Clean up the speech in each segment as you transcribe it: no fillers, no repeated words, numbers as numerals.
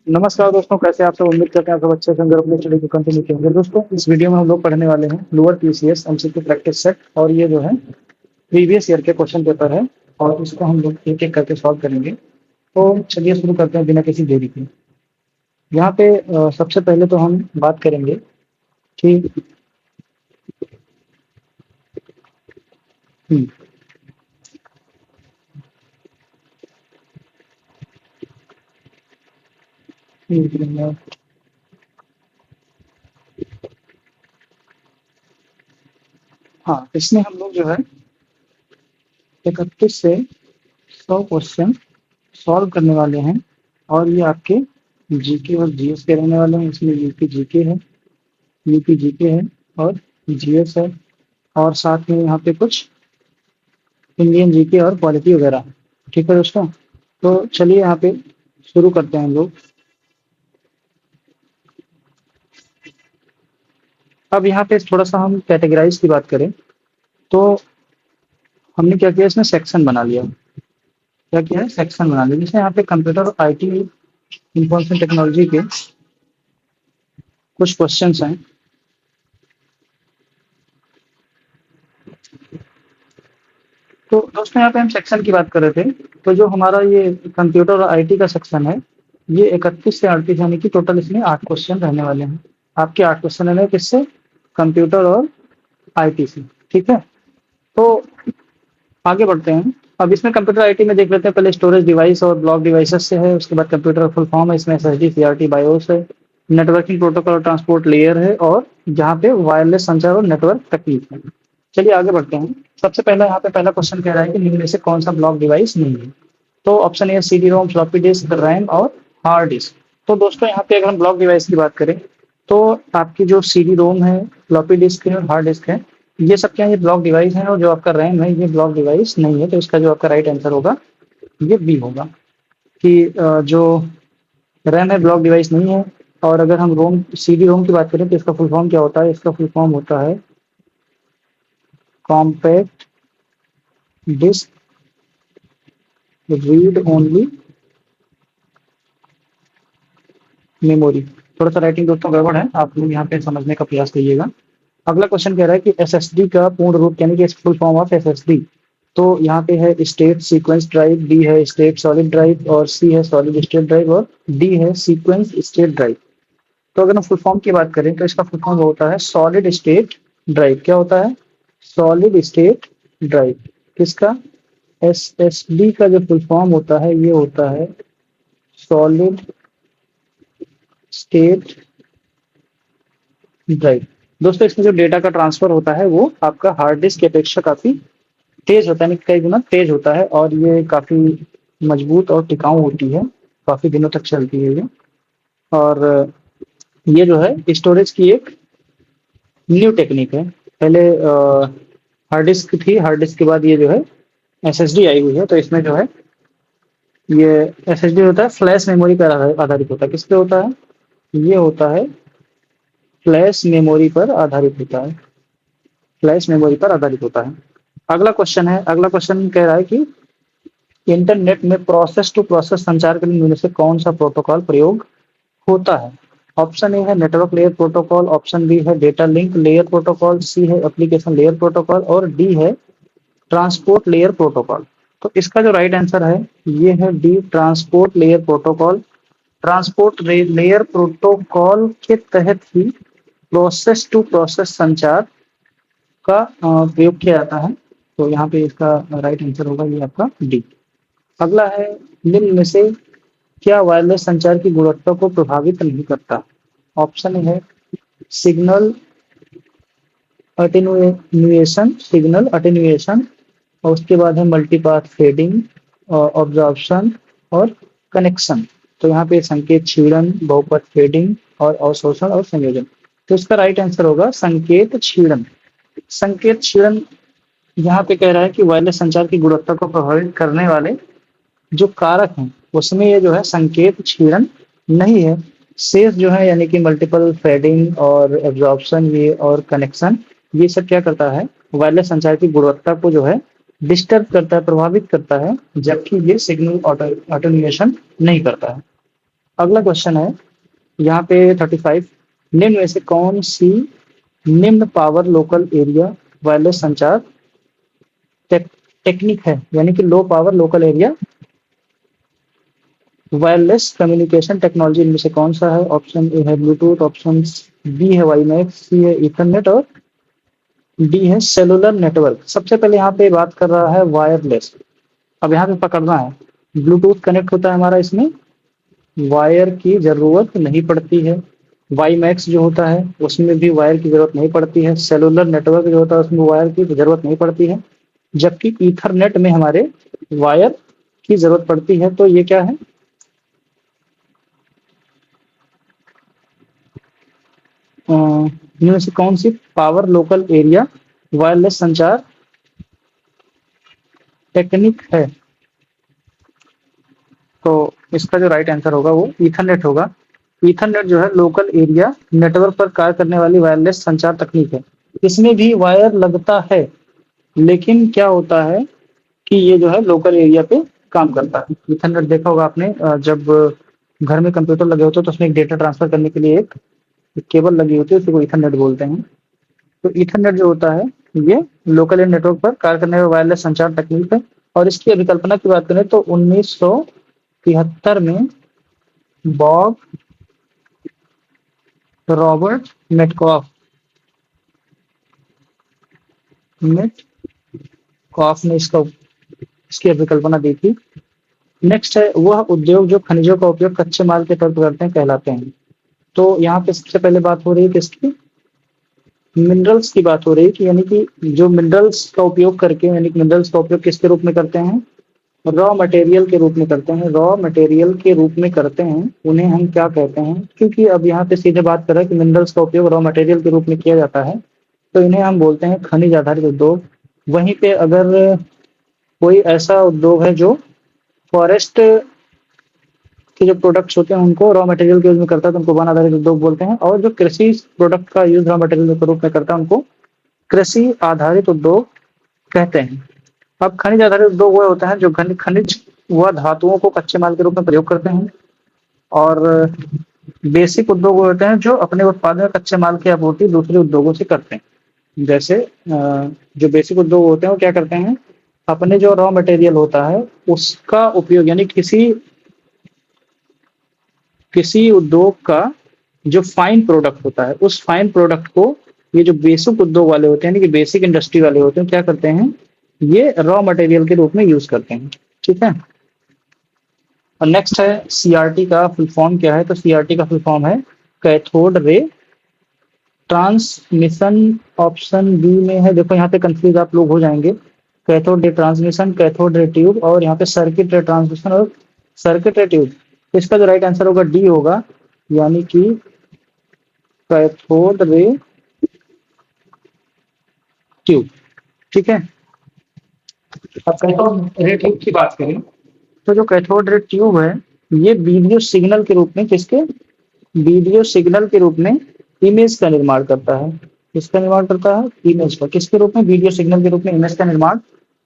नमस्कार दोस्तों, कैसे आप सब। उम्मीद करते हैं आप सब अच्छे से होंगे, अपने स्टडी को कंटिन्यू करेंगे। दोस्तों, इस वीडियो में हम लोग पढ़ने वाले हैं lower PCS MCQ practice set, और ये जो है प्रीवियस ईयर के क्वेश्चन पेपर है, और इसको हम लोग एक एक करके सॉल्व करेंगे। तो चलिए शुरू करते हैं बिना किसी देरी के। यहाँ पे सबसे पहले तो हम बात करेंगे कि हम्म, हम्म, हाँ, इसमें हम लोग जो है 31 से 100 क्वेश्चन सॉल्व करने वाले हैं। और ये आपके जीके और जीएस के रहने वाले हैं। इसमें यूपी जीके है, यूपी जीके है और जीएस है, और साथ में यहाँ पे कुछ इंडियन जीके और पॉलिटी वगैरह है। ठीक है दोस्तों, तो चलिए यहाँ पे शुरू करते हैं हम लोग। अब यहाँ पे थोड़ा सा हम कैटेगराइज की बात करें तो हमने क्या किया, इसमें सेक्शन बना लिया। क्या किया है, सेक्शन बना लिया। जैसे यहाँ पे कंप्यूटर और आईटी इंफॉर्मेशन टेक्नोलॉजी के कुछ क्वेश्चंस हैं। तो दोस्तों, यहाँ पे हम सेक्शन की बात कर रहे थे। तो जो हमारा ये कंप्यूटर और आईटी का सेक्शन है, ये 31 से 38 यानी कि टोटल इसमें 8 क्वेश्चन रहने वाले हैं। आपके 8 क्वेश्चन रहने किससे, कंप्यूटर और आईटी से। ठीक है, तो आगे बढ़ते हैं। अब इसमें कंप्यूटर आईटी में देख लेते हैं। पहले स्टोरेज डिवाइस और ब्लॉक डिवाइसेस से है। उसके बाद कंप्यूटर फुल फॉर्म है, इसमें एसएसडी सीआरटी बायोस है। नेटवर्किंग प्रोटोकॉल और ट्रांसपोर्ट लेयर है, और जहाँ पे वायरलेस संचार और नेटवर्क तकनीक है। चलिए आगे बढ़ते हैं। सबसे पहला यहाँ पे पहला क्वेश्चन कह रहा है कि निम्न में से कौन सा ब्लॉक डिवाइस नहीं है। तो option A CD ROM, floppy disk, RAM और हार्ड डिस्क। तो दोस्तों, यहाँ पे अगर हम ब्लॉक डिवाइस की बात करें तो आपकी जो सीडी रोम है, फ्लॉपी डिस्क है और हार्ड डिस्क है, ये सब क्या है, ये ब्लॉक डिवाइस है। और जो आपका रैम है, ये ब्लॉक डिवाइस नहीं है। तो इसका जो आपका राइट आंसर होगा ये बी होगा, कि जो रैम है ब्लॉक डिवाइस नहीं है। और अगर हम रोम, सीडी रोम की बात करें तो इसका फुल फॉर्म क्या होता है, इसका फुल फॉर्म होता है compact disc read only memory. थोड़ा सा राइटिंग दोस्तों गड़बड़ है, आप लोग यहाँ पे समझने का प्रयास करिएगा। अगला क्वेश्चन कह रहा है कि एसएसडी का पूर्ण रूप यानी कि फुल फॉर्म ऑफ एसएसडी। तो यहाँ पे है स्टेट सीक्वेंस ड्राइव, बी है स्टेट सॉलिड ड्राइव, और सी है सॉलिड स्टेट ड्राइव, और डी है सीक्वेंस स्टेट ड्राइव। तो अगर हम फुल फॉर्म की बात करें तो इसका फुल फॉर्म होता है सॉलिड स्टेट ड्राइव। क्या होता है, सॉलिड स्टेट ड्राइव। किसका, एसएसडी का जो फुल फॉर्म होता है ये होता है सॉलिड स्टेट ड्राइव। दोस्तों, इसमें जो डेटा का ट्रांसफर होता है वो आपका हार्ड डिस्क की अपेक्षा काफी तेज होता है, यानी कई गुना तेज होता है, और ये काफी मजबूत और टिकाऊ होती है। काफी दिनों तक चलती है ये। और ये जो है स्टोरेज की एक न्यू टेक्निक है। पहले हार्ड डिस्क थी, हार्ड डिस्क के बाद ये जो है एसएसडी आई हुई है। तो इसमें जो है ये एसएसडी होता है फ्लैश मेमोरी पर आधारित होता है। किस पे होता है, ये होता है फ्लैश मेमोरी पर आधारित होता है। फ्लैश मेमोरी पर आधारित होता है। अगला क्वेश्चन है, अगला क्वेश्चन कह रहा है कि इंटरनेट में प्रोसेस टू प्रोसेस संचार के लिए इनमें से कौन सा प्रोटोकॉल प्रयोग होता है। ऑप्शन ए है network layer protocol, option B है data link layer protocol, C है एप्लीकेशन लेयर प्रोटोकॉल, और डी है ट्रांसपोर्ट लेयर प्रोटोकॉल। तो इसका जो राइट आंसर है ये है D, transport layer protocol. Transport layer protocol के तहत ही प्रोसेस टू प्रोसेस संचार का प्रयोग किया जाता है। तो यहाँ पे इसका राइट आंसर होगा ये आपका डी। अगला है, निम्न में से क्या वायरलेस संचार की गुणवत्ता को प्रभावित नहीं करता। ऑप्शन है सिग्नल अटेन्युएशन, सिग्नल अटेन्युएशन, और उसके बाद है मल्टीपाथ फेडिंग, ऑब्जॉर्प्शन और कनेक्शन। तो यहाँ पे संकेत क्षीणन, बहुपद फेडिंग और अवशोषण और संयोजन। तो इसका राइट आंसर होगा संकेत क्षीणन। संकेत क्षीणन यहाँ पे कह रहा है कि वायरलेस संचार की गुणवत्ता को प्रभावित करने वाले जो कारक हैं उसमें ये जो है संकेत क्षीणन नहीं है। शेष जो है यानी कि मल्टीपल फेडिंग और एब्जॉर्प्शन ये और कनेक्शन, ये सब क्या करता है, वायरलेस संचार की गुणवत्ता को जो है डिस्टर्ब करता है, प्रभावित करता है, जबकि ये सिग्नल अटेन्युएशन नहीं करता है। अगला क्वेश्चन है यहाँ पे 35, निम्न में से कौन सी निम्न पावर लोकल एरिया वायरलेस संचार टेक, टेक्निक है, यानी कि low power local area wireless communication technology इनमें से कौन सा है? ऑप्शन ए है ब्लूटूथ, ऑप्शन बी है वाईमैक्स, सी है ईथरनेट और डी है सेलुलर नेटवर्क। सबसे पहले यहाँ पे बात कर रहा है वायरलेस। अब यहाँ पे पकड़ना है, ब्लूटूथ कनेक्ट होता है हमारा, इसमें वायर की जरूरत नहीं पड़ती है। वाईमैक्स जो होता है उसमें भी वायर की जरूरत नहीं पड़ती है। सेलुलर नेटवर्क जो होता है उसमें वायर की जरूरत नहीं पड़ती है, जबकि ईथरनेट में हमारे वायर की जरूरत पड़ती है। तो ये क्या है? इनमें से कौन सी पावर लोकल एरिया वायरलेस संचार टेक्निक है? तो इसका जो राइट आंसर होगा वो ईथरनेट होगा। ईथरनेट जो है लोकल एरिया नेटवर्क पर कार्य करने वाली वायरलेस संचार तकनीक है। इसमें भी वायर लगता है, लेकिन क्या होता है कि ये जो है लोकल एरिया पे काम करता है। ईथरनेट देखा होगा आपने, जब घर में कंप्यूटर लगे होते हैं तो उसमें एक डेटा ट्रांसफर करने के लिए एक केबल लगी होती है, उसी को ईथरनेट बोलते हैं। तो ईथरनेट जो होता है ये लोकल एरिया नेटवर्क पर कार्य करने वाली वायरलेस संचार तकनीक है। और इसकी अभिकल्पना की बात करें तो 1973 में बॉब रॉबर्ट मेटकॉफ मेटकॉफ ने इसकी अभिकल्पना दी थी। नेक्स्ट है, वह उद्योग जो खनिजों का उपयोग कच्चे माल के तौर पर करते हैं कहलाते हैं। तो यहाँ पे सबसे पहले बात हो रही है किसकी? मिनरल्स की बात हो रही है कि यानी कि जो मिनरल्स का उपयोग करके, यानी कि मिनरल्स का उपयोग किसके रूप में करते हैं? रॉ मटेरियल के रूप में करते हैं। रॉ मटेरियल के रूप में करते हैं, उन्हें हम क्या कहते हैं? क्योंकि अब यहाँ पे सीधे बात कर रहे हैं कि मिनरल्स का उपयोग रॉ मटेरियल के रूप में किया जाता है, तो इन्हें हम बोलते हैं खनिज आधारित उद्योग। वहीं पे अगर कोई ऐसा उद्योग है जो फॉरेस्ट के जो प्रोडक्ट्स होते हैं उनको रॉ मटेरियल के यूज में करता है, तो उनको वन आधारित उद्योग बोलते हैं। और जो कृषि प्रोडक्ट का यूज रॉ मटेरियल के रूप में करता है उनको कृषि आधारित उद्योग कहते हैं। अब खनिज आधारित उद्योग वो होता है जो खनिज व धातुओं को कच्चे माल के रूप में प्रयोग करते हैं। और बेसिक उद्योग वो होते हैं जो अपने उत्पादन में कच्चे माल की आपूर्ति दूसरे उद्योगों से करते हैं। जैसे जो बेसिक उद्योग होते हैं वो क्या करते हैं? अपने जो रॉ मटेरियल होता है उसका उपयोग, यानी किसी उद्योग का जो फाइन प्रोडक्ट होता है उस फाइन प्रोडक्ट को ये जो बेसिक उद्योग वाले होते हैं, यानी कि बेसिक इंडस्ट्री वाले होते हैं, क्या करते हैं? ये रॉ मटेरियल के रूप में यूज करते हैं। ठीक है। और नेक्स्ट है सीआरटी का फुल फॉर्म क्या है? तो सीआरटी का फुल फॉर्म है cathode ray transmission. Option B में है, देखो यहाँ पे कंफ्यूज आप लोग हो जाएंगे। Cathode ray transmission, cathode ray tube और यहाँ पे सर्किट रे ट्रांसमिशन और सर्किट रे ट्यूब। तो इसका जो राइट आंसर होगा डी होगा, यानी कि कैथोड रे ट्यूब। ठीक है। अब कैथोड रे ट्यूब की बात करें तो जो कैथोड रे ट्यूब है ये वीडियो सिग्नल के रूप में वीडियो सिग्नल के रूप में इमेज का निर्माण करता है। किसका निर्माण करता है? इमेज का। किसके रूप में? वीडियो सिग्नल के रूप में इमेज का निर्माण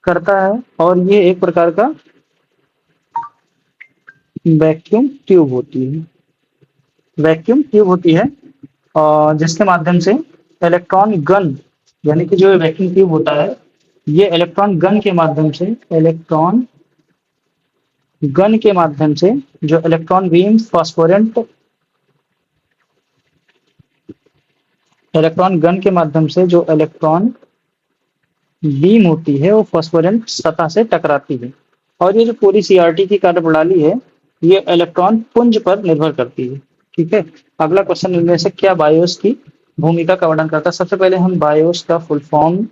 करता है। और ये एक प्रकार का वैक्यूम ट्यूब होती है। वैक्यूम ट्यूब होती है और जिसके माध्यम से इलेक्ट्रॉन गन, यानी कि जो वैक्यूम ट्यूब होता है ये इलेक्ट्रॉन के माध्यम से जो इलेक्ट्रॉन बीम फॉस्फोरेंट इलेक्ट्रॉन गन के माध्यम से जो इलेक्ट्रॉन बीम होती है वो फॉस्फोरेंट सतह से टकराती है। और ये जो पूरी सीआरटी की कार्यप्रणाली है ये इलेक्ट्रॉन पुंज पर निर्भर करती है। ठीक है। अगला क्वेश्चन इनमें से क्या बायोस की भूमिका का वर्णन करता है? सबसे पहले हम बायोस का फुल फॉर्म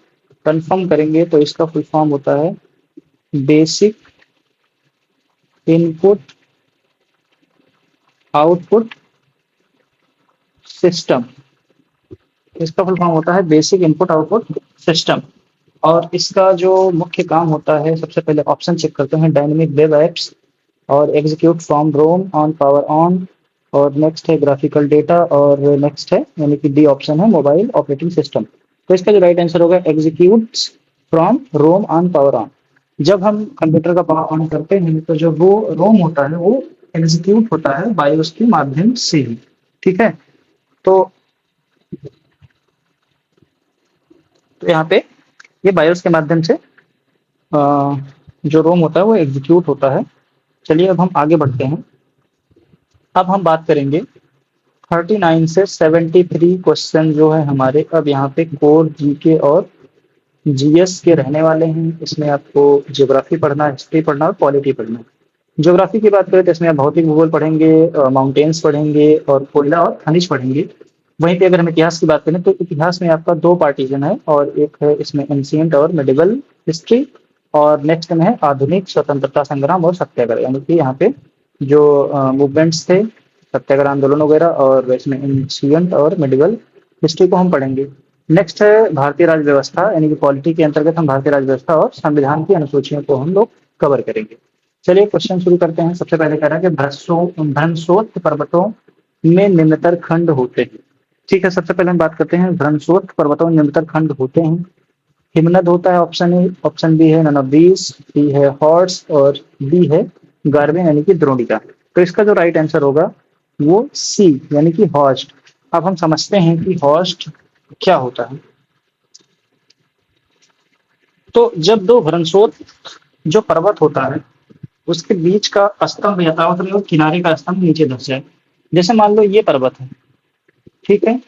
कंफर्म करेंगे, तो इसका फुल फॉर्म होता है बेसिक इनपुट आउटपुट सिस्टम। इसका फुल फॉर्म होता है बेसिक इनपुट आउटपुट सिस्टम। और इसका जो मुख्य काम होता है, सबसे पहले ऑप्शन चेक करते हैं, डायनेमिक वेब एप्स और execute from ROM on power on. और नेक्स्ट है ग्राफिकल डेटा और नेक्स्ट है यानी कि डी ऑप्शन है मोबाइल ऑपरेटिंग सिस्टम। तो इसका जो राइट आंसर होगा execute from ROM on power on. जब हम कंप्यूटर का पावर ऑन करते हैं तो जो वो रोम होता है वो एग्जीक्यूट होता है बायोस के माध्यम से ही। ठीक है, तो यहाँ पे ये बायोस के माध्यम से जो रोम होता है वो एग्जीक्यूट होता है। चलिए अब हम आगे बढ़ते हैं। अब हम बात करेंगे 39 से 73 क्वेश्चन जो है हमारे अब यहाँ पे कोर जीके और जीएस के रहने वाले हैं। इसमें आपको ज्योग्राफी पढ़ना है, हिस्ट्री पढ़ना और पॉलिटी पढ़ना है। ज्योग्राफी की बात करें तो इसमें आप भौतिक भूगोल पढ़ेंगे, माउंटेन्स पढ़ेंगे और कोयला और खनिज पढ़ेंगे। वहीं पे अगर हम इतिहास की बात करें तो इतिहास में आपका दो पार्टीशन है, और एक है इसमें एंशियंट और मिडिवल हिस्ट्री, और नेक्स्ट में है आधुनिक स्वतंत्रता संग्राम और सत्याग्रह। यानी कि यहाँ पे जो मूवमेंट्स थे, सत्याग्रह आंदोलन वगैरह, और इसमें एंशियंट और मिडिवल हिस्ट्री को हम पढ़ेंगे। नेक्स्ट है भारतीय राज्य व्यवस्था, यानी कि पॉलिटी के अंतर्गत हम भारतीय राज्य व्यवस्था और संविधान की अनुसूचियों को हम लोग कवर करेंगे। चलिए क्वेश्चन शुरू करते हैं। सबसे पहले कह रहा है कि भ्रंशोत्थ पर्वतों में निम्नतर खंड होते हैं। ठीक है, सबसे पहले हम बात करते हैं भ्रंशोत्थ पर्वतों में निम्नतर खंड होते हैं। हिमनद होता है ऑप्शन ए, ऑप्शन बी है नन ऑफ दीज, सी है हॉर्स और डी है गार्वेन यानी कि द्रोणिका। तो इसका जो राइट आंसर होगा वो सी यानी कि हॉर्स्ट। अब हम समझते हैं कि हॉर्स्ट क्या होता है। तो जब दो भ्रंशोत्थ जो पर्वत होता है उसके बीच का स्तंभ यथावत रहे और किनारे का स्तंभ नीचे धस जाए। जैसे मान लो ये पर्वत है, ठीक है,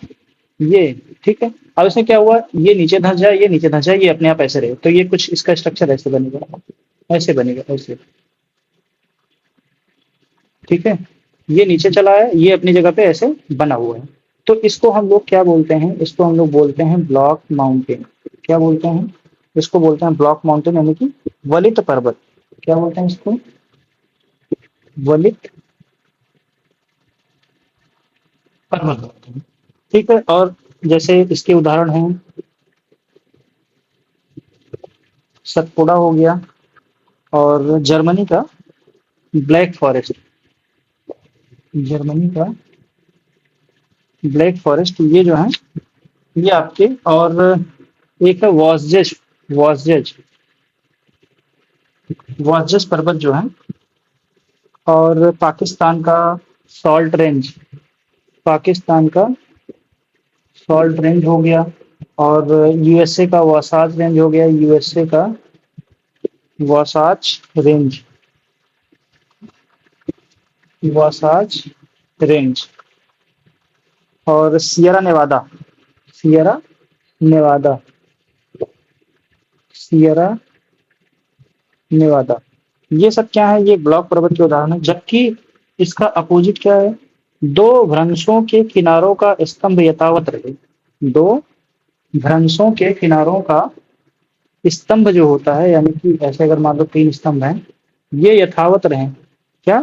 ये, ठीक है, अब इसमें क्या हुआ, ये नीचे धंस जाए, ये नीचे धंस जाए, ये अपने आप ऐसे रहे, तो ये कुछ इसका स्ट्रक्चर ऐसे बनेगा, ऐसे बनेगा, ऐसे। ठीक है, ये नीचे चला है, ये अपनी जगह पे ऐसे बना हुआ है। तो इसको हम लोग क्या बोलते हैं, इसको हम लोग बोलते हैं ब्लॉक माउंटेन। क्या बोलते हैं, इसको बोलते हैं ब्लॉक माउंटेन यानी कि वलित पर्वत। क्या बोलते हैं इसको, वलित पर्वत बोलते हैं। ठीक है, और जैसे इसके उदाहरण हैं सतपुड़ा हो गया, और जर्मनी का ब्लैक फॉरेस्ट, जर्मनी का ब्लैक फॉरेस्ट, ये जो है ये आपके, और एक है वॉसजेस, वॉसजेस, वॉसजेस पर्वत जो है, और पाकिस्तान का सॉल्ट रेंज, पाकिस्तान का सॉल्ट रेंज हो गया, और यूएसए का वासाज रेंज हो गया, यूएसए का वासाज रेंज, वासाज रेंज, और Sierra Nevada, Sierra Nevada, Sierra Nevada, ये सब क्या है, ये ब्लॉक पर्वत के उदाहरण है। जबकि इसका अपोजिट क्या है, दो भ्रंशों के किनारों का स्तंभ यथावत रहे, दो भ्रंशों के किनारों का स्तंभ जो होता है, यानी कि ऐसे अगर मान लो तीन स्तंभ हैं, ये यथावत रहें, क्या,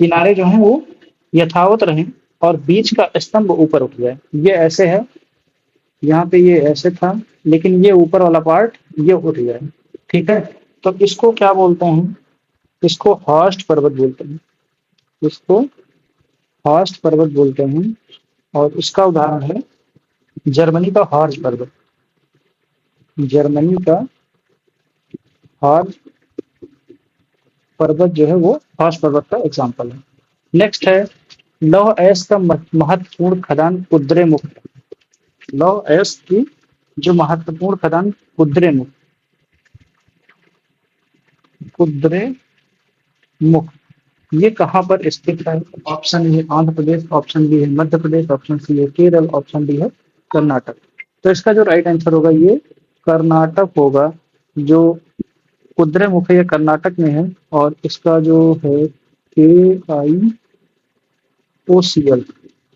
किनारे जो हैं वो यथावत रहें, और बीच का स्तंभ ऊपर उठ जाए। ये ऐसे है, यहाँ पे ये ऐसे था, लेकिन ये ऊपर वाला पार्ट ये उठ जाए। ठीक है, तो इसको क्या बोलते हैं, इसको हॉर्स्ट पर्वत बोलते हैं, इसको हॉर्स्ट पर्वत बोलते हैं। और इसका उदाहरण है जर्मनी का हॉर्स्ट पर्वत, जर्मनी का हॉर्स्ट पर्वत जो है वो हॉर्स्ट पर्वत का एग्जाम्पल है। नेक्स्ट है लौह अयस्क का महत्वपूर्ण खदान कुद्रेमुख। लौह अयस्क की जो महत्वपूर्ण खदान कुद्रेमुख, कुद्रेमुख, ये कहाँ पर स्थित है। Option A Andhra Pradesh, option B है मध्य प्रदेश, ऑप्शन सी है केरल, ऑप्शन डी है कर्नाटक। तो इसका जो राइट आंसर होगा ये कर्नाटक होगा। जो कुद्रेमुख है ये कर्नाटक में है, और इसका जो है KIOCL,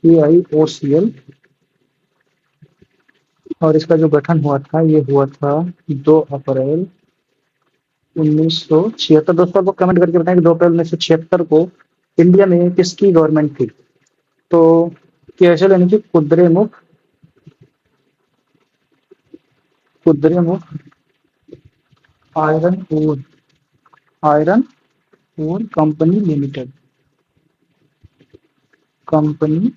KIOCL, और इसका जो गठन हुआ था ये हुआ था 2 अप्रैल 1976। दोस्तों आप कमेंट करके बताएं कि 2 अप्रैल 1976 को इंडिया में किसकी गवर्नमेंट थी। तो केएसएल यानी कि Kudremukh, Kudremukh iron ore, iron ore company limited, company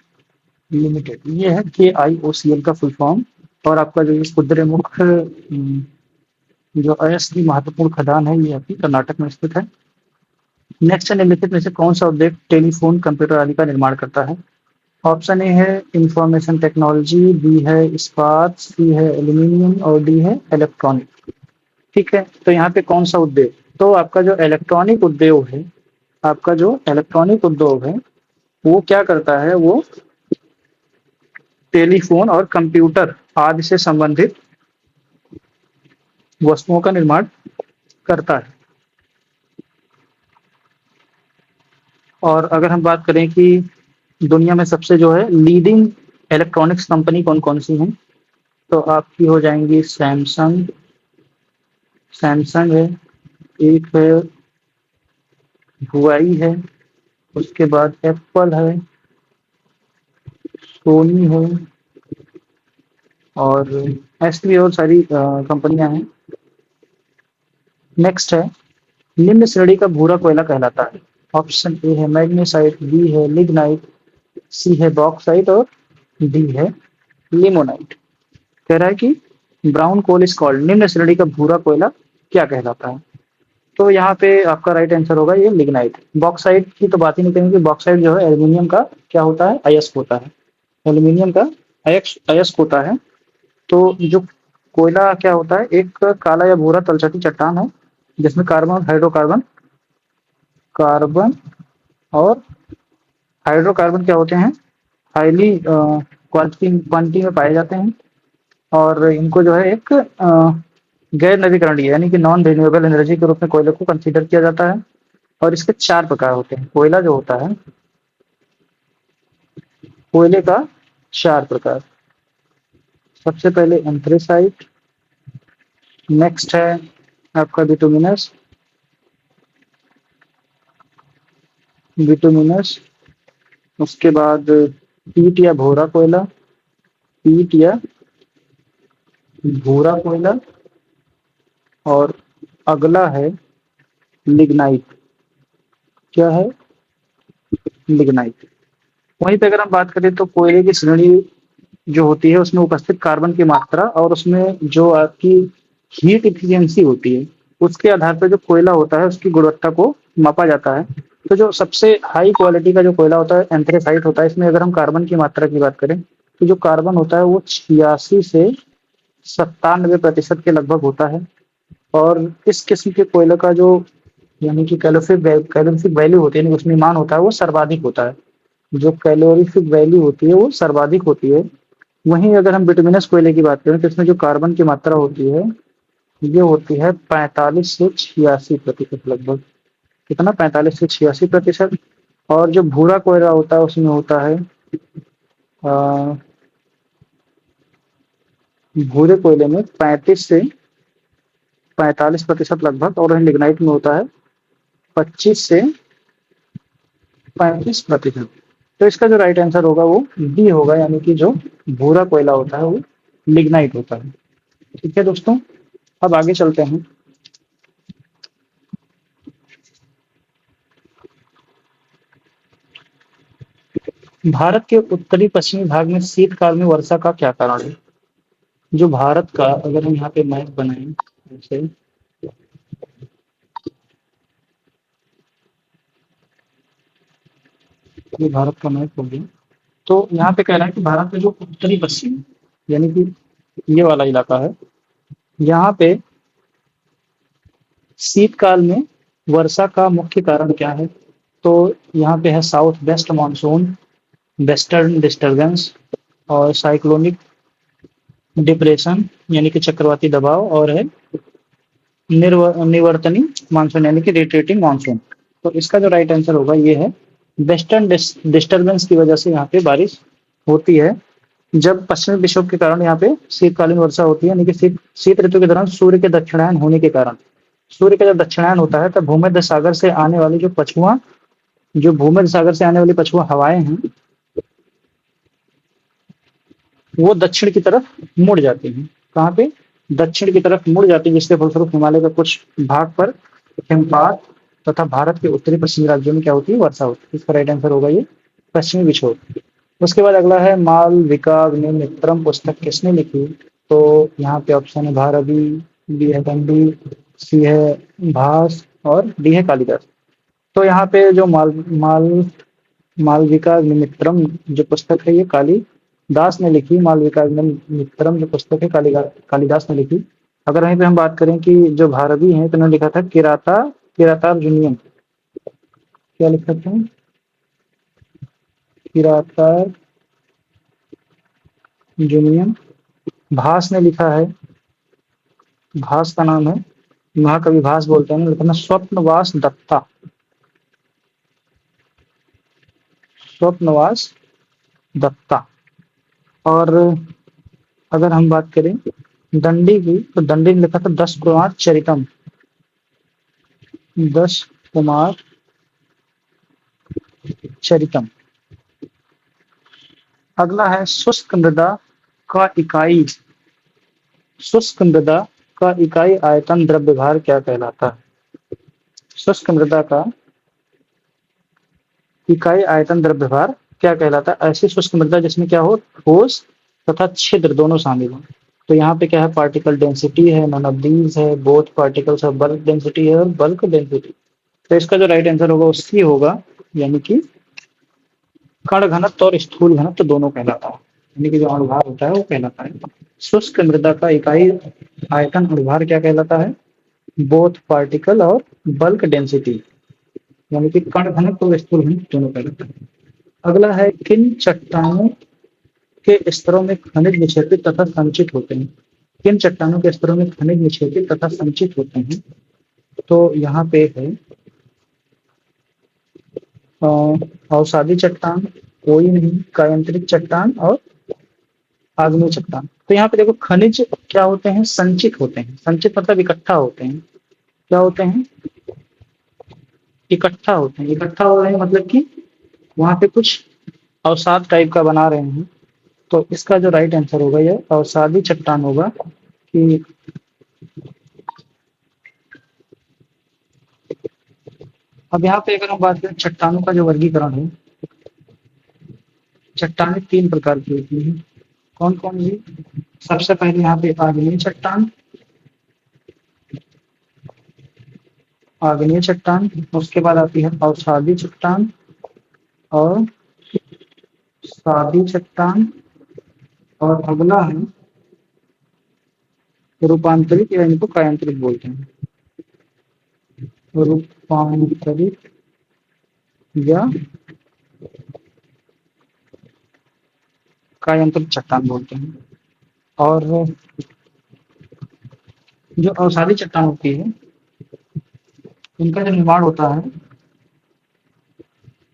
limited, ये है KIOCL का फुल फॉर्म। और आपका जो ये कुद्रेमुख जो अयस्क की महत्वपूर्ण खदान है ये आपकी कर्नाटक में स्थित है। नेक्स्ट है, निम्नलिखित में से कौन सा उद्योग टेलीफोन, कंप्यूटर आदि का निर्माण करता है? ऑप्शन ए है इंफॉर्मेशन टेक्नोलॉजी, बी है इस्पात, सी है एल्यूमीनियम और डी है इलेक्ट्रॉनिक। ठीक है, तो यहाँ पे कौन सा उद्योग? तो आपका जो इलेक्ट्रॉनिक उद्योग है, आपका जो इलेक्ट्रॉनिक उद्योग है, वो क्या करता है? वो टेलीफोन और कंप्यूटर आदि से संबंधित वस्तुओं का निर्माण करता है। और अगर हम बात करें कि दुनिया में सबसे जो है लीडिंग इलेक्ट्रॉनिक्स कंपनी कौन-कौन सी हैं, तो आपकी हो जाएँगी सैमसंग, सैमसंग है, एक है हुआई है, उसके बाद एप्पल है, सोनी है और ऐसी भी और सारी कंपनियां हैं। नेक्स्ट है, निम्न श्रेणी का भूरा कोयला कहलाता है? ऑप्शन ए है मैग्नेसाइट, बी है लिग्नाइट, सी है बॉक्साइट और डी है लिमोनाइट। कह रहा है कि ब्राउन कोल इज कॉल्ड, निम्न श्रेणी का भूरा कोयला क्या कहलाता है? तो यहाँ पे आपका राइट आंसर होगा ये लिग्नाइट। बॉक्साइट की तो बात ही नहीं करेंगे, बॉक्साइट जो है एल्यूमिनियम का क्या होता है? अयस्क होता है। एल्यूमिनियम का अयस्क होता है। तो जो कोयला क्या होता है? एक काला या भूरा तलछटी चट्टान है जिसमें कार्बन और हाइड्रोकार्बन कार्बन और हाइड्रोकार्बन क्या होते हैं? हाईली क्वांटिटी में पाए जाते हैं और इनको जो है एक गैर नवीकरणीय यानी कि नॉन रिन्यूएबल एनर्जी के रूप में कोयले को कंसीडर किया जाता है। और इसके 4 प्रकार होते हैं। कोयला जो होता है, कोयले का 4 प्रकार। सबसे पहले एंथ्रेसाइट, नेक्स्ट है आपका बिटुमिनस, बिटुमिनस, उसके बाद पीट या भूरा कोयला, पीट या भूरा कोयला और अगला है लिग्नाइट। क्या है? लिग्नाइट। वहीं पे अगर हम बात करें तो कोयले की श्रेणी जो होती है उसमें उपस्थित कार्बन की मात्रा और उसमें जो आपकी हीट इफिशियंसी होती है उसके आधार पर जो कोयला होता है उसकी गुणवत्ता को मापा जाता है। तो जो सबसे हाई क्वालिटी का जो कोयला होता है एंथ्रेसाइट होता है। इसमें अगर हम कार्बन की मात्रा की बात करें तो जो कार्बन होता है वो 86 से 97% के लगभग होता है। और इस किस्म के कोयले का जो यानी कि कैलोरीफिक वैल्यू होती है यानी उसमें मान होता है वो सर्वाधिक होता है। जो कैलोरीफिक वैल्यू होती है वो सर्वाधिक होती है। वहीं अगर हम बिटुमिनस कोयले की बात करें तो इसमें जो कार्बन की मात्रा होती है ये होती है 45 से 86% लगभग। कितना? 45 से 86%। और जो भूरा कोयला होता है उसमें होता है भूरे कोयले में 35 से 45% लगभग और वहीं लिग्नाइट में होता है 25 से 35%। तो इसका जो राइट आंसर होगा वो डी होगा यानी कि जो भूरा कोयला होता है वो लिग्नाइट होता है। ठीक है दोस्तों, अब आगे चलते हैं। भारत के उत्तरी पश्चिमी भाग में शीतकाल में वर्षा का क्या कारण है? जो भारत का अगर हम यहाँ पे मैप बनाएं जैसे, ये भारत का मैप हो गया। तो यहाँ पे कह रहा है कि भारत का जो उत्तरी पश्चिम यानी कि ये वाला इलाका है, यहाँ पे शीतकाल में वर्षा का मुख्य कारण क्या है? तो यहाँ पे है south west monsoon, western disturbance और साइक्लोनिक डिप्रेशन यानी कि चक्रवाती दबाव और है निवर्तनी मानसून यानी कि रिट्रेटिंग मानसून। तो इसका जो राइट आंसर होगा ये है वेस्टर्न डिस्टर्बेंस की वजह से यहाँ पे बारिश होती है। जब पश्चिमी विक्षोभ के कारण यहाँ पे शीतकालीन वर्षा होती है यानी कि शीत ऋतु के दौरान सूर्य के दक्षिणायन होने के कारण, सूर्य का जब दक्षिणायन होता है तब भूमध्य सागर से आने वाली जो भूमध्य सागर से आने वाली पछुआ हवाएं हैं वो दक्षिण की तरफ मुड़ जाती हैं। कहाँ पे? दक्षिण की तरफ मुड़ जाती है जिसके फलस्वरूप हिमालय का कुछ भाग पर हिमपात तथा भारत के उत्तरी पश्चिमी राज्यों में क्या होती है? वर्षा होती है। इसका राइट आंसर होगा ये पश्चिमी विक्षोभ। उसके बाद अगला है मालविका अग्निमित्रम पुस्तक किसने लिखी? तो यहाँ पे ऑप्शन है भारवी, बी है दंडी, सी है भास और डी है कालिदास। तो यहाँ पे जो माल माल मालविका मित्रम जो पुस्तक है ये कालिदास ने लिखी। मालविका मित्रम जो पुस्तक है कालिदास ने लिखी। अगर वहीं पे हम बात करें कि जो भारवी हैं तो उन्होंने लिखा था किरातार्जुनीयम। क्या लिखा था? किरातार्जुनीयम। भास ने लिखा है। भास का नाम है, महाकवि भास बोलते हैं, लिखा ना स्वप्नवास दत्ता। स्वप्नवास दत्ता। और अगर हम बात करें दंडी की तो दंडी ने लिखा था 10 कुमार चरितम। 10 कुमार चरितम। अगला है शुष्क मृदा का इकाई। शुष्क मृदा का इकाई आयतन द्रव्यभार क्या कहलाता है? शुष्क मृदा का इकाई आयतन द्रव्यभार क्या कहलाता है? ऐसी शुष्क मृदा जिसमें क्या हो, ठोस तथा छिद्र दोनों शामिल हो। तो यहाँ पे क्या है, पार्टिकल डेंसिटी है, नन ऑफ दीज है, both particles of bulk density है और बल्क डेंसिटी। तो इसका जो राइट आंसर होगा उसकी होगा, यानी कि कण घनत्व और स्थूल घनत्व दोनों कहलाता है, यानी कि जो अणुभार होता है वो कहलाता है। शुष्क मृदा का इकाई आयतन अणुभार क्या कहलाता है? बोथ पार्टिकल और बल्क डेंसिटी, यानी कि कण घनत्व और स्थूल घनत्व दोनों कहलाता है। अगला है किन चट्टानों के स्तरों में खनिज निक्षेपित तथा संचित होते हैं? किन चट्टानों के स्तरों में खनिज निक्षेपित तथा संचित होते हैं? तो यहाँ पे है अवसादी चट्टान, कोई नहीं, कायांतरिक चट्टान और आग्नेय चट्टान। तो यहाँ पे देखो खनिज क्या होते हैं, संचित होते हैं। संचित मतलब इकट्ठा होते हैं। क्या होते हैं? इकट्ठा होते हैं। इकट्ठा हो रहे हैं मतलब कि वहां पे कुछ अवसाद टाइप का बना रहे हैं। तो इसका जो राइट आंसर होगा ये अवसादी चट्टान होगा। कि अब यहाँ पे अगर हम बात करें चट्टानों का जो वर्गीकरण है, चट्टानें 3 प्रकार की होती हैं। कौन कौन सी? सबसे पहले यहाँ पे आग्नेय चट्टान, आग्नेय चट्टान, उसके बाद आती है अवसादी चट्टान और सादी चट्टान, और अगला है रूपांतरित या इनको कायांतरित बोलते हैं। रूपांतरित या कायांतरित चट्टान बोलते हैं। और जो अवसादी चट्टान होती है इनका जो निर्माण होता है,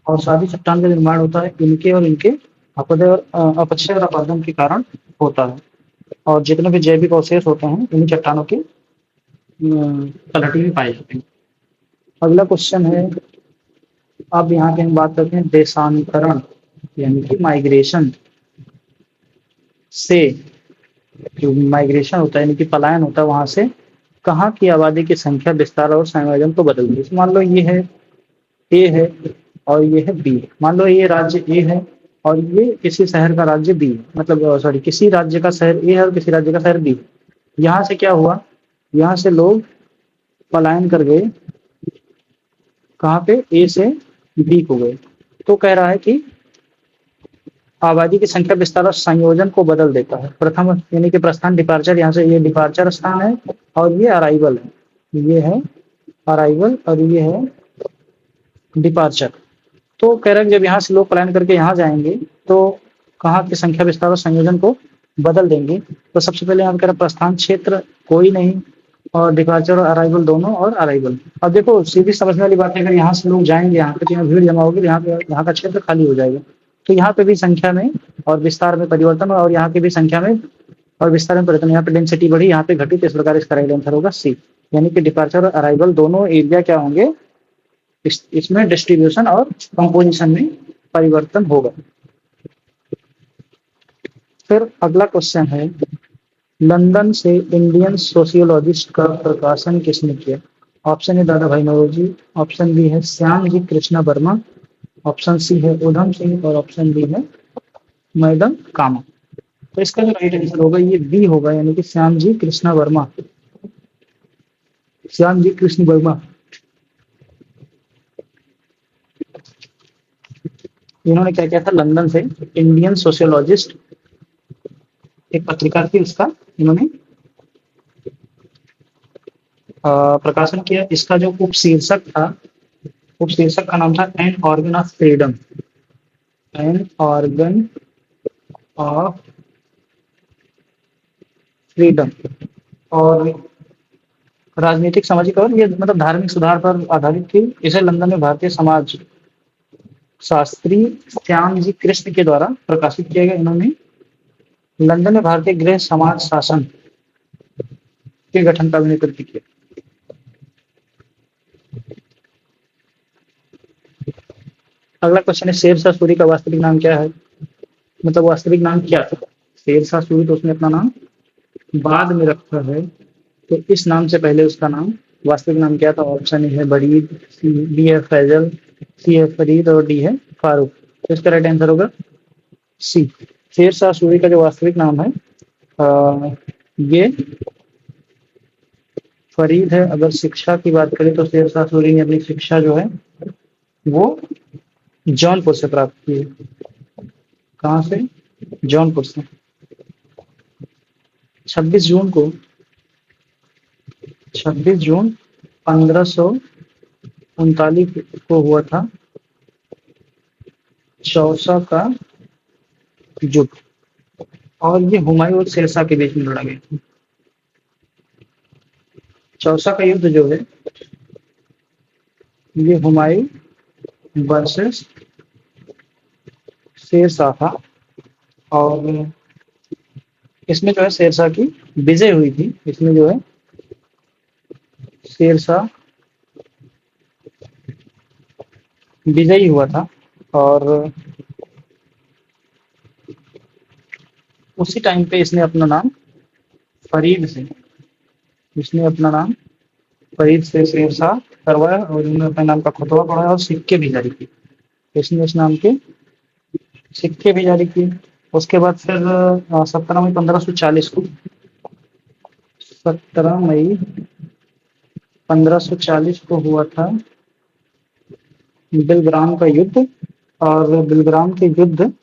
अवसादी चट्टान का निर्माण होता है इनके और इनके अपदय और अपक्षय और अपादन के कारण होता है। और जितने भी जैविक अवशेष होते हैं इन चट्टानों के तलहटी में पाए जाते हैं। अगला क्वेश्चन है, अब यहाँ पे हम बात करते हैं देशांतरण, यानी कि माइग्रेशन से, जो माइग्रेशन होता है यानी कि पलायन होता है, वहां से कहाँ की आबादी की संख्या विस्तार और संयोजन को बदल गई। मान लो ये है ए है और ये है बी। मान लो ये राज्य ए है और ये किसी शहर का राज्य बी, मतलब सॉरी किसी राज्य का शहर ए है और किसी राज्य का शहर बी। यहाँ से क्या हुआ, यहाँ से लोग पलायन कर गए कहाँ पे, ए से बी को गए। तो कह रहा है कि आबादी की संख्या विस्तार और संयोजन को बदल देता है। प्रथम यानी कि प्रस्थान डिपार्चर, यहाँ से ये डिपार्चर स्थान है और ये अराइवल है। ये है अराइवल और ये है डिपार्चर। तो कह रहे हैं जब यहाँ से लोग पलायन करके यहाँ जाएंगे तो कहाँ की संख्या विस्तार और संयोजन को बदल देंगे। तो सबसे पहले यहाँ कह रहे प्रस्थान क्षेत्र कोई नहीं, और डिपार्चर और अराइवल दोनों, और अराइवल। अब देखो सीधी समझने वाली बात है, अगर यहाँ से लोग जाएंगे यहाँ पे तो यहाँ भीड़ जमा होगी, यहाँ का क्षेत्र खाली हो जाएगा। तो यहाँ पे भी संख्या में और विस्तार में परिवर्तन, और यहाँ की भी संख्या में और विस्तार में परिवर्तन। यहाँ पे डेंसिटी बढ़ी, यहाँ पे घटी। तो इस प्रकार इसका राइट आंसर होगा सी, यानी कि डिपार्चर और अराइवल दोनों एरिया क्या होंगे, इसमें डिस्ट्रीब्यूशन और कंपोजिशन में परिवर्तन होगा। फिर अगला क्वेश्चन है, लंदन से इंडियन सोशियोलॉजिस्ट का प्रकाशन किसने किया? ऑप्शन ए दादा भाई नौरोजी, ऑप्शन बी है श्याम जी कृष्णा वर्मा, ऑप्शन सी है उधम सिंह और ऑप्शन डी है मैडम कामा। तो इसका जो राइट आंसर होगा ये बी होगा, यानी कि श्याम जी कृष्णा वर्मा। श्याम जी कृष्ण वर्मा इन्होंने क्या किया था, लंदन से इंडियन सोशियोलॉजिस्ट एक पत्रिका थी उसका इन्होंने प्रकाशन किया। इसका जो उपशीर्षक था, उपशीर्षक का नाम था an organ of freedom. An organ of freedom. और राजनीतिक, सामाजिक और ये मतलब धार्मिक सुधार पर आधारित थी। इसे लंदन में भारतीय समाज शास्त्री श्याम जी कृष्ण के द्वारा प्रकाशित किया गया। इन्होंने लंदन में भारतीय गृह समाज शासन के गठन का भी नेतृत्व किया। अगला क्वेश्चन है, शेरशाह सूरी का वास्तविक नाम क्या है? मतलब वास्तविक नाम क्या था? शेरशाह सूरी तो उसने अपना नाम बाद में रखा है, तो इस नाम से पहले उसका नाम वास्तविक नाम क्या था? ऑप्शन ए है बरीद, बी है फैजल, सी है फरीद और डी है फारूक। तो इसका राइट आंसर होगा सी। शेरशाह सूरी का जो वास्तविक नाम है ये फरीद है। अगर शिक्षा की बात करें तो शेरशाह सूरी ने अपनी शिक्षा जो है वो जौनपुर से प्राप्त की है। कहाँ से? जौनपुर से। 26 जून को 26 जून 1539 को हुआ था चौसा का युद्ध, और ये हुमायूं और शेरशाह के बीच में लड़ा गया। चौसा का युद्ध जो है ये हुमायूं वर्सेस शेरशाह था, और इसमें जो है शेरशाह की विजय हुई थी। इसमें जो है शेरशाह विजयी हुआ था, और उसी टाइम पे इसने अपना नाम फरीद से इसने अपना नाम फरीद से शेरशाह करवाया, और इन्होंने अपने नाम का खुतबा पढ़ाया और सिक्के भी जारी किए। इसने इस नाम के सिक्के भी जारी किए। उसके बाद फिर 17 मई 1540 को 17 मई 1540 को हुआ था बिलग्राम का युद्ध। और बिलग्राम के युद्ध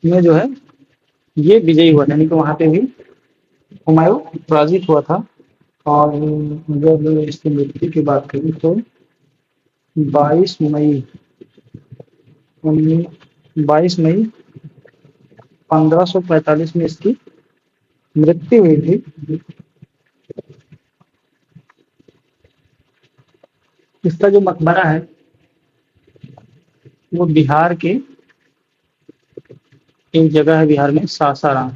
में जो है ये विजयी हुआ था, यानी कि वहां पे भी हुमायूं पराजित हुआ था। और जब इसकी मृत्यु की बात करें तो 22 मई 22 मई 1545 में इसकी मृत्यु हुई थी। इसका जो मकबरा है वो बिहार के एक जगह है, बिहार में सासाराम।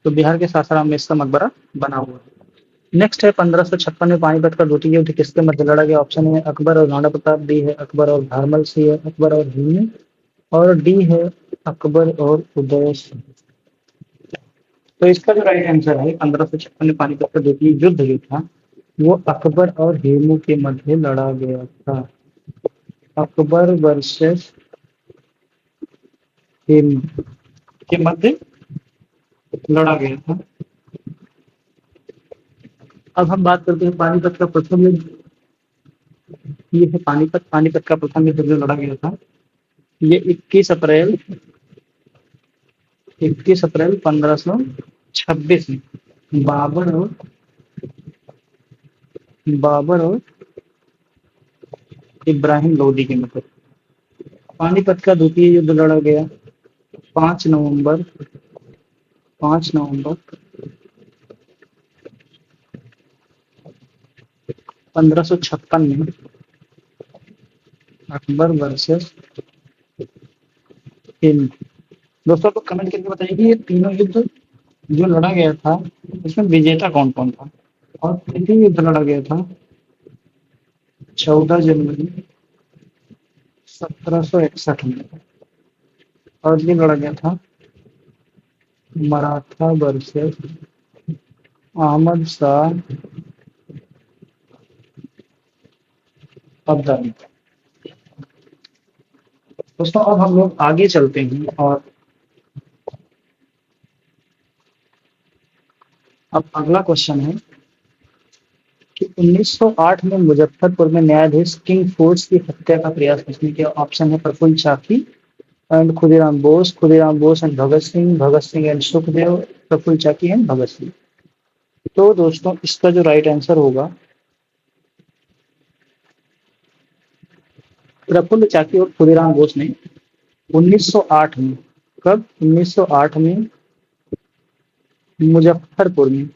तो बिहार के सासाराम में इसका मकबरा बना हुआ है। नेक्स्ट है 1556 में पानीपत का द्वितीय युद्ध किसके मध्य लड़ा गया? ऑप्शन है अकबर और राणा प्रताप, बी है अकबर और भारमल, सी है अकबर और हुमायूं, और डी है अकबर और उदय सिंह। तो इसका जो राइट आंसर है 1556 में पानीपत का द्वितीय युद्ध जो था वो अकबर और हेमू के मध्य लड़ा गया था। अकबर वर्सेस हेमू के मध्य लड़ा गया था। अब हम बात करते हैं पानीपत का प्रथम युद्ध। ये है पानीपत का प्रथम युद्ध जो लड़ा गया था ये 21 अप्रैल 1526 में बाबर और इब्राहिम लोदी के मध्य पानीपत का द्वितीय युद्ध लड़ा गया 5 नवंबर 1556 में अकबर वर्सेस हिंद। दोस्तों को कमेंट करके बताइए कि ये तीनों युद्ध जो लड़ा गया था इसमें विजेता कौन कौन था। और तृतीय युद्ध लड़ा गया था 14 जनवरी 1761 में, और ये लड़ा गया था मराठा वर्सेस अहमद शाह अब्दाली। दोस्तों अब हम लोग आगे चलते हैं, और अब अगला क्वेश्चन है कि 1908 में मुजफ्फरपुर में न्यायाधीश किंग फोर्स की हत्या का प्रयास किसने किया? ऑप्शन है Prafulla Chaki and Khudiram Bose and Bhagat Singh and Sukhdev, Prafulla Chaki and Bhagat Singh. तो दोस्तों इसका जो राइट आंसर होगा प्रफुल्ल चाकी और खुदीराम बोस ने 1908 में, कब? 1908 में मुजफ्फरपुर में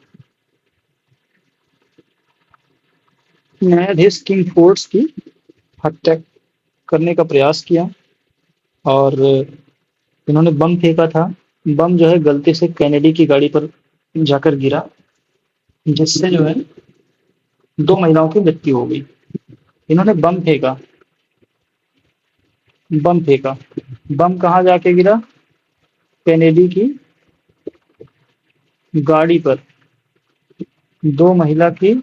न्यायाधीश किंग फोर्स की हत्या करने का प्रयास किया और इन्होंने बम फेंका था। बम जो है गलती से कैनेडी की गाड़ी पर जाकर गिरा, जिससे जो है दो महिलाओं की मृत्यु हो गई। इन्होंने बम फेंका। बम कहाँ जाके गिरा? कैनेडी की गाड़ी पर। दो महिला की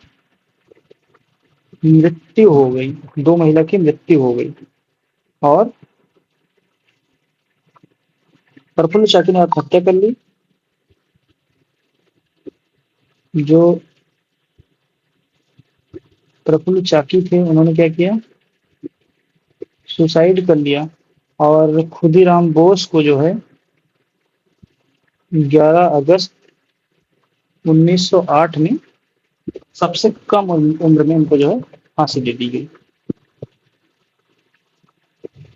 मृत्यु हो गई। दो महिला की मृत्यु हो गई और प्रफुल्ल चाकी ने आत्महत्या कर ली। जो प्रफुल्ल चाकी थे उन्होंने क्या किया? सुसाइड कर लिया। और खुदीराम बोस को जो है 11 अगस्त 1908 में सबसे कम उम्र में उनको जो है फांसी दे दी गई।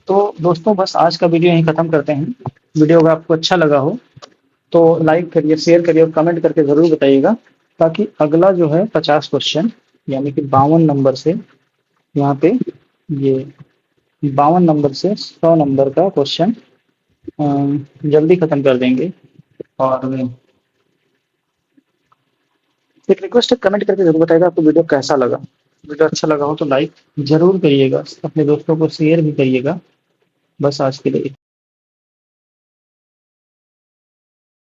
तो दोस्तों बस आज का वीडियो यहीं खत्म करते हैं। वीडियो अगर आपको अच्छा लगा हो तो लाइक करिए, शेयर करिए और कमेंट करके ज़रूर बताइएगा, ताकि अगला जो है 50 क्वेश्चन यानी कि 52 नंबर से यहाँ पे ये 52 नंबर से 100 नंबर का क्वेश्चन जल्दी खत्म कर देंगे। और एक रिक्वेस्ट है, कमेंट करके जरूर बताइएगा आपको वीडियो कैसा लगा। वीडियो अच्छा लगा हो तो लाइक जरूर करिएगा, अपने दोस्तों को शेयर भी करिएगा। बस आज के लिए